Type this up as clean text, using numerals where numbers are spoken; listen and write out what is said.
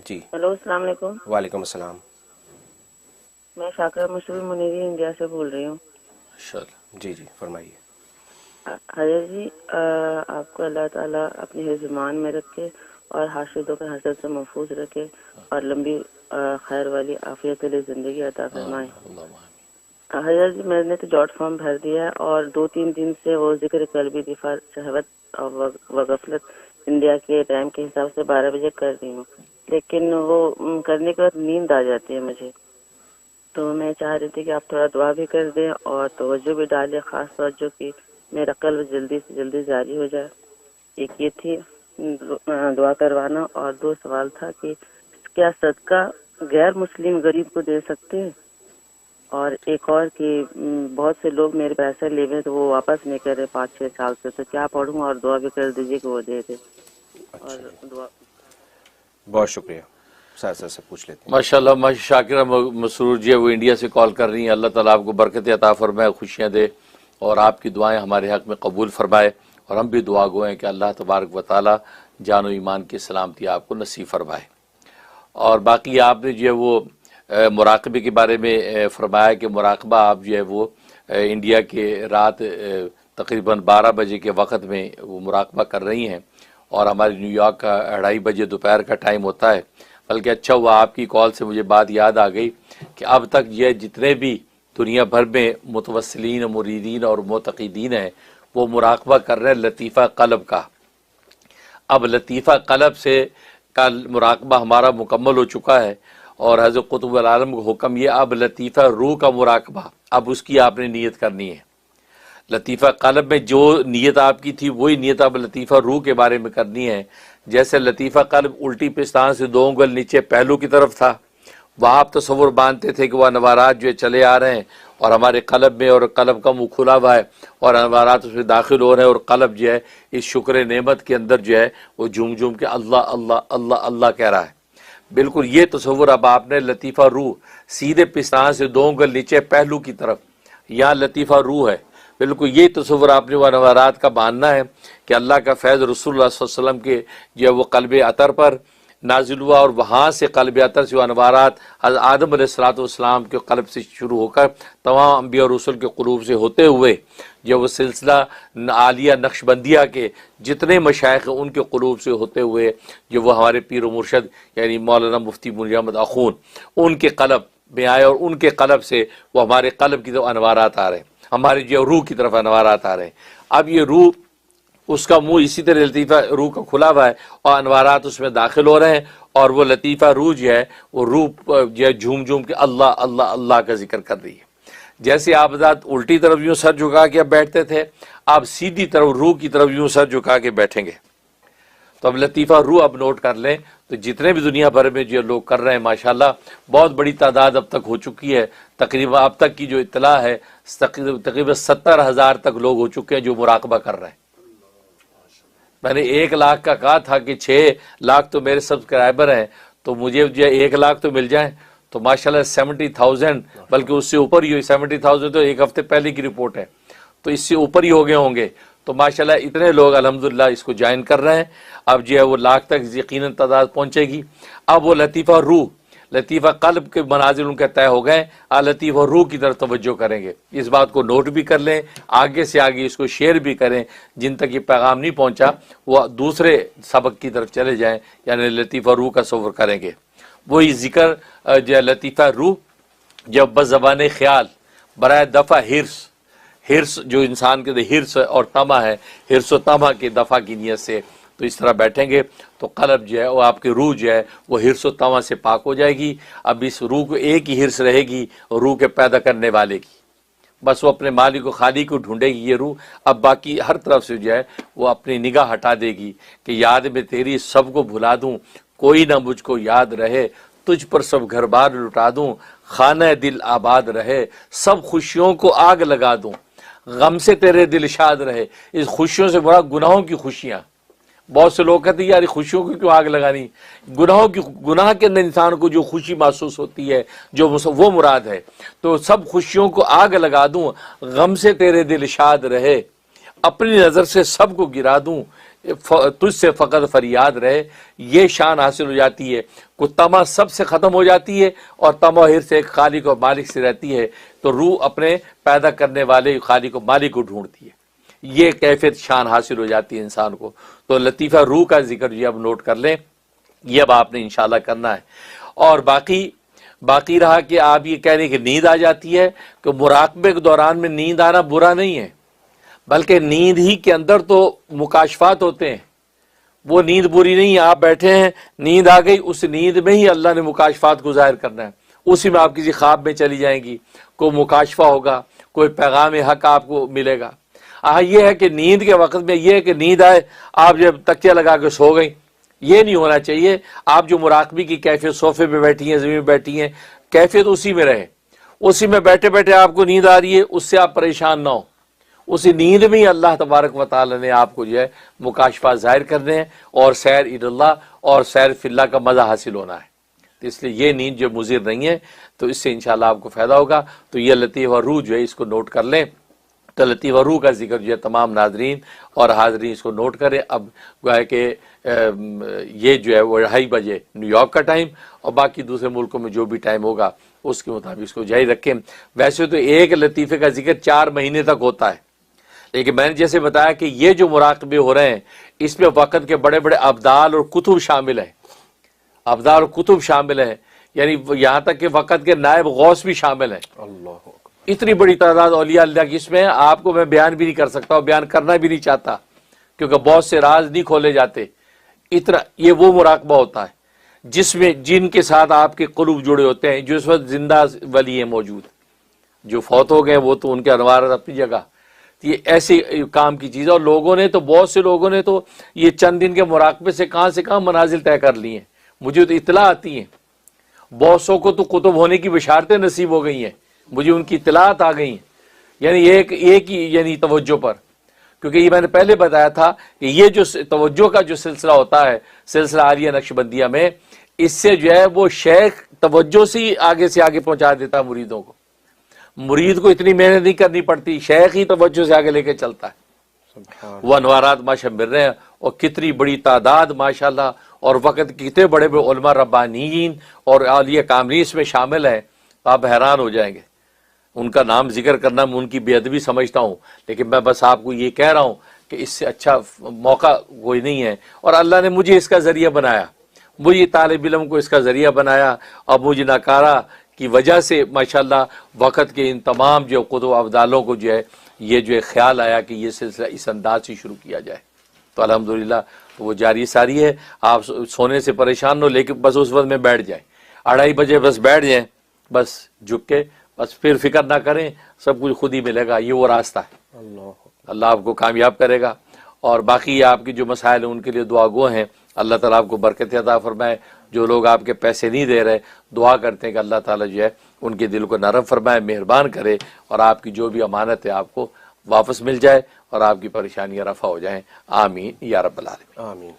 जी। Hello, अस्सलाम वालेकुम। वालेकुम अस्सलाम। मैं शाकरा मशहूर मुनीरी इंडिया से बोल रही हूँ। जी जी, फरमाइए। हजरत जी, आपको अल्लाह ताला अपने हिज़्मान में रखे और हाशिदों के हसद से महफूज रखे और लंबी खैर वाली आफियत वाली ज़िंदगी अता फरमाए। हजरत जी, मैंने तो जॉट फॉर्म भर दिया है और 2-3 दिन से वो जिक्र कल्बी दिफा शहवत और वगफलत इंडिया के टाइम के हिसाब से 12 बजे कर रही हूँ, लेकिन वो करने के बाद नींद आ जाती है मुझे। तो मैं चाह रही थी कि आप थोड़ा दुआ भी कर दें और तवज्जो भी डालें, खास तवज्जो की मेरा कल्ब जल्दी से जल्दी जारी हो जाए। एक ये थी दुआ करवाना, और 2 सवाल था कि क्या सदका गैर मुस्लिम गरीब को दे सकते हैं, और एक और कि बहुत से लोग मेरे पैसे ले हुए तो वो वापस नहीं कर रहे 5-6 साल से, तो क्या पढ़ूं, और दुआ भी कर दीजिए कि वो दे दे। अच्छा, और दुआ बहुत शुक्रिया। सर से पूछ लेते हैं। माशाल्लाह शाकिरा मसरूर जी है, वो इंडिया से कॉल कर रही हैं। अल्लाह ताला आपको बरकत अता फरमाए, खुशियाँ दे और आपकी दुआएं हमारे हक़ में कबूल फरमाए। और हम भी दुआ गो हैं कि अल्लाह तबारक व तआला जान व ईमान की सलामती आपको नसीब फरमाए। और बाकी आपने जो है वो मुराकबे के बारे में फरमाया कि मुराकबा आप जो है वो इंडिया के रात तकरीबन 12 बजे के वक़्त में वो मुराकबा कर रही हैं और हमारे न्यूयॉर्क का 2:30 बजे दोपहर का टाइम होता है। बल्कि अच्छा हुआ आपकी कॉल से मुझे बात याद आ गई कि अब तक ये जितने भी दुनिया भर में मुतवस्सिलीन, मुरीदीन और मुतक़ीदीन हैं वो मुराकबा कर रहे हैं लतीफ़ा क़ल्ब का। अब लतीफ़ा क़ल्ब से का मुराकबा हमारा मुकम्मल हो चुका है और हज़रत क़ुतुबुल आलम का हुक्म ये अब लतीफ़ा रूह का मुराकबा, अब उसकी आपने नीयत करनी है। लतीफ़ा क़ल्ब में जो नीयत आपकी थी वही नीयत अब लतीफ़ा रूह के बारे में करनी है। जैसे लतीफ़ा क़ल्ब उल्टी पिस्तान से 2 उंगल नीचे पहलू की तरफ था, वहाँ आप तसव्वुर बांधते थे कि वह अनवारात जो है चले आ रहे हैं और हमारे क़ल्ब में, और क़ल्ब का मुँह खुला हुआ है और अनवारात उसमें दाखिल हो रहे हैं और क़ल्ब जो है इस शुक्र नेमत के अंदर जो है वो झूम झूम के अल्लाह अल्लाह अल्लाह अल्लाह कह रहा है। बिल्कुल ये तसव्वुर अब आपने लतीफ़ा रूह सीधे पिस्तान से 2 उंगल नीचे पहलू की तरफ, यहाँ लतीफ़ा रूह है। बिल्कुल ये तसव्वुर आपने वह नवारात का मानना है कि अल्लाह का फैज़ रसूलुल्लाह सल्लल्लाहु अलैहि वसल्लम के जो है वो क़ल्ब अतर पर नाजिल हुआ और वहाँ से क़ल्ब अतर से अनवारात हज़रत आदम अलैहिस्सलाम के क़ल्ब से शुरू होकर तमाम अंबिया और रसूल के क़ुलूब से होते हुए जो वो सिलसिला आलिया नक्शबंदिया के जितने मशाइख उनके क़ुलूब से होते हुए जो वो हमारे पीर व मुर्शद यानी मौलाना मुफ्ती मुनीर अहमद अख़ून उनके क़ल्ब में आए और उनके क़ल्ब से वो हमारे क़ल्ब की तरफ अनवारात आ रहे हैं, हमारी जो रूह की तरफ अनवारात आ रहे हैं। अब ये रूह उसका मुंह इसी तरह लतीफ़ा रूह का खुला हुआ है और अनवारात उसमें दाखिल हो रहे हैं और वो लतीफ़ा रूह जो है वो रूह जो है झूम झूम के अल्लाह अल्लाह अल्लाह का जिक्र कर रही है। जैसे आप ज़ात उल्टी तरफ यूँ सर झुका के अब बैठते थे, आप सीधी तरफ रूह की तरफ यूँ सर झुका के बैठेंगे। तो अब लतीफ़ा रूह अब नोट कर लें, तो जितने भी दुनिया भर में जो लोग कर रहे हैं माशाल्लाह बहुत बड़ी तादाद अब तक हो चुकी है। तकरीबन अब तक की जो इत्तला है तकरीबन 70,000 तक लोग हो चुके हैं जो मुराकबा कर रहे हैं। मैंने 1 लाख का कहा था कि 6 लाख तो मेरे सब्सक्राइबर हैं, तो मुझे जो 1 लाख तो मिल जाए तो माशाल्लाह 70,000 बल्कि उससे ऊपर ही हुई। 70,000 तो 1 हफ्ते पहले की रिपोर्ट है, तो इससे ऊपर ही हो गए होंगे। तो माशाल्लाह इतने लोग अल्हम्दुलिल्लाह इसको ज्वाइन कर रहे हैं। अब जो है वो लाख तक यकीनन तादाद पहुँचेगी। अब वो लतीफ़ा रूह, लतीफ़ा क़ल्ब के मनाजिल उनके तय हो गए, लतीफ़ा रूह की तरफ तवज्जो करेंगे। इस बात को नोट भी कर लें, आगे से आगे इसको शेयर भी करें, जिन तक ये पैगाम नहीं पहुँचा वो दूसरे सबक की तरफ चले जाएँ, यानी लतीफ़ा रूह का सफ़र करेंगे। वही ज़िक्र जो लतीफ़ा रूह जब बज़बान ख़याल बराए दफ़ा हिर्स जो इंसान के हिर्स और तमा है, हिर्स और तमा के दफ़ा की नीयत से तो इस तरह बैठेंगे तो क़ल्ब जो है वो आपकी रूह जो है वो हिर्स और तमा से पाक हो जाएगी। अब इस रूह को एक ही हिर्स रहेगी, रूह के पैदा करने वाले की, बस वो अपने मालिक को खाली को ढूंढेगी ये रूह। अब बाकी हर तरफ से जो है वो अपनी निगाह हटा देगी कि याद में तेरी सबको भुला दूँ, कोई ना मुझको याद रहे, तुझ पर सब घर बार लुटा दूँ, खाना दिल आबाद रहे, सब खुशियों को आग लगा दूँ, गम से तेरे दिल शाद रहे। इस खुशियों से बड़ा गुनाहों की खुशियाँ। बहुत से लोग कहते हैं यार खुशियों को क्यों आग लगानी, गुनाहों की, गुनाह के अंदर इंसान को जो खुशी महसूस होती है जो वो मुराद है। तो सब खुशियों को आग लगा दूँ, गम से तेरे दिल शाद रहे, अपनी नज़र से सबको गिरा दूँ, तुझसे फ़कत फरियाद रहे, ये शान हासिल हो जाती है। को तमा सबसे ख़त्म हो जाती है और तमा हिर्स एक खालिक और मालिक से रहती है, तो रूह अपने पैदा करने वाले खालिक और मालिक को ढूंढती है। ये कैफियत शान हासिल हो जाती है इंसान को। तो लतीफ़ा रूह का जिक्र ये अब नोट कर लें, ये अब आपने इंशाल्लाह करना है। और बाकी रहा कि आप ये कह रहे हैं कि नींद आ जाती है, कि मुराकबे के दौरान में नींद आना बुरा नहीं है, बल्कि नींद ही के अंदर तो मुकाशफात होते हैं। वो नींद बुरी नहीं है। आप बैठे हैं, नींद आ गई, उस नींद में ही अल्लाह ने मुकाशफात को जाहिर करना है। उसी में आप किसी ख्वाब में चली जाएंगी, कोई मुकाशफा होगा, कोई पैगाम हक आपको मिलेगा। ये है कि नींद के वक्त में ये है कि नींद आए, आप जब तकिया लगा के सो गई, ये नहीं होना चाहिए। आप जो मुराकबी की कैफियत, सोफे पे बैठी हैं, ज़मीन में बैठी हैं, कैफियत उसी में रहे। उसी में बैठे बैठे आपको नींद आ रही है, उससे आप परेशान ना हो। उसी नींद में ही अल्लाह तबारक व तआला ने आपको जो है मुकाशफात जाहिर करने हैं और सैर इल्लाह और सैर फिल्लाह का मज़ा हासिल होना है। तो इसलिए ये नींद जो मुज़िर नहीं है, तो इससे इंशाल्लाह आपको फ़ायदा होगा। तो ये लतीफ़ा रूह जो है इसको नोट कर लें। तो लतीफ़ा रूह का जिक्र जो है तमाम नाज़रीन और हाज़रीन इसको नोट करें। अब गोया कि ये जो है वो 2:30 बजे न्यूयॉर्क का टाइम और बाकी दूसरे मुल्कों में जो भी टाइम होगा उसके मुताबिक इसको जारी रखें। वैसे तो एक लतीफ़े का जिक्र 4 महीने तक होता है, लेकिन मैंने जैसे बताया कि ये जो मुराकबे हो रहे हैं इसमें वक़्त के बड़े बड़े अब्दाल और कुतुब शामिल हैं। अब्दाल और कुतुब शामिल हैं, यानी यहाँ तक कि वक़्त के नायब गौस भी शामिल हैं। अल्लाह, इतनी बड़ी तादाद औलिया अल्लाह की इसमें आपको मैं बयान भी नहीं कर सकता और बयान करना भी नहीं चाहता, क्योंकि बहुत से राज नहीं खोले जाते। इतना ये वो मुराकबा होता है जिसमें जिनके साथ आपके क़ुलूब जुड़े होते हैं, जो इस वक्त जिंदा वली हैं मौजूद, जो फौत हो गए वो तो उनके अनवार अपनी जगह। ये ऐसे काम की चीज़ है। और लोगों ने तो, बहुत से लोगों ने तो ये चंद दिन के मुराकबे से कहाँ मनाजिल तय कर ली हैं। मुझे तो इत्तला आती हैं, बहुत सौ को तो कुतुब होने की बशारतें नसीब हो गई हैं, मुझे उनकी इत्तलात आ गई हैं, यानी एक ही यानी तवज्जो पर। क्योंकि ये मैंने पहले बताया था कि ये जो तवज्जो का जो सिलसिला होता है, सिलसिला आलिया नक्शबंदिया में, इससे जो है वो शेख तवज्जो से आगे पहुंचा देता है मुरीदों को। मुरीद को इतनी मेहनत नहीं करनी पड़ती, शेख ही तवज्जो से आगे लेके चलता है। वो अनवारात माशा मिल रहे हैं और कितनी बड़ी तादाद माशाल्लाह, और वक़्त कितने बड़े बड़े उलमा रब्बानीयीन और आलिया कामरीन इसमें शामिल हैं, आप हैरान हो जाएंगे। उनका नाम जिक्र करना मैं उनकी बेअदबी समझता हूँ, लेकिन मैं बस आपको ये कह रहा हूँ कि इससे अच्छा मौका कोई नहीं है। और अल्लाह ने मुझे इसका ज़रिया बनाया, मुझे तालिब इल्म को इसका ज़रिया बनाया। अब मुझे नकारा की वजह से माशाल्लाह वक़्त के इन तमाम जो कुतुब अब्दालों को जो है ये जो है ख्याल आया कि ये सिलसिला इस अंदाज से शुरू किया जाए। तो अल्हम्दुलिल्लाह तो वो जारी सारी है। आप सोने से परेशान हो, लेकिन बस उस वक्त में बैठ जाए, 2:30 बजे बस बैठ जाएँ, बस झुक के, बस फिर फिक्र ना करें, सब कुछ खुद ही मिलेगा। ये वो रास्ता है। अल्लाह आपको कामयाब करेगा। और बाकी आपकी जो मसाइल हैं उनके लिए दुआ गो हैं, अल्लाह ताला आपको बरकत अता फरमाए। जो लोग आपके पैसे नहीं दे रहे, दुआ करते हैं कि अल्लाह ताला जो है उनके दिल को नरम फरमाए, मेहरबान करे और आपकी जो भी अमानत है आपको वापस मिल जाए और आपकी परेशानियां रफ़ा हो जाएं। आमीन या रब्बल आलमीन। आमीन।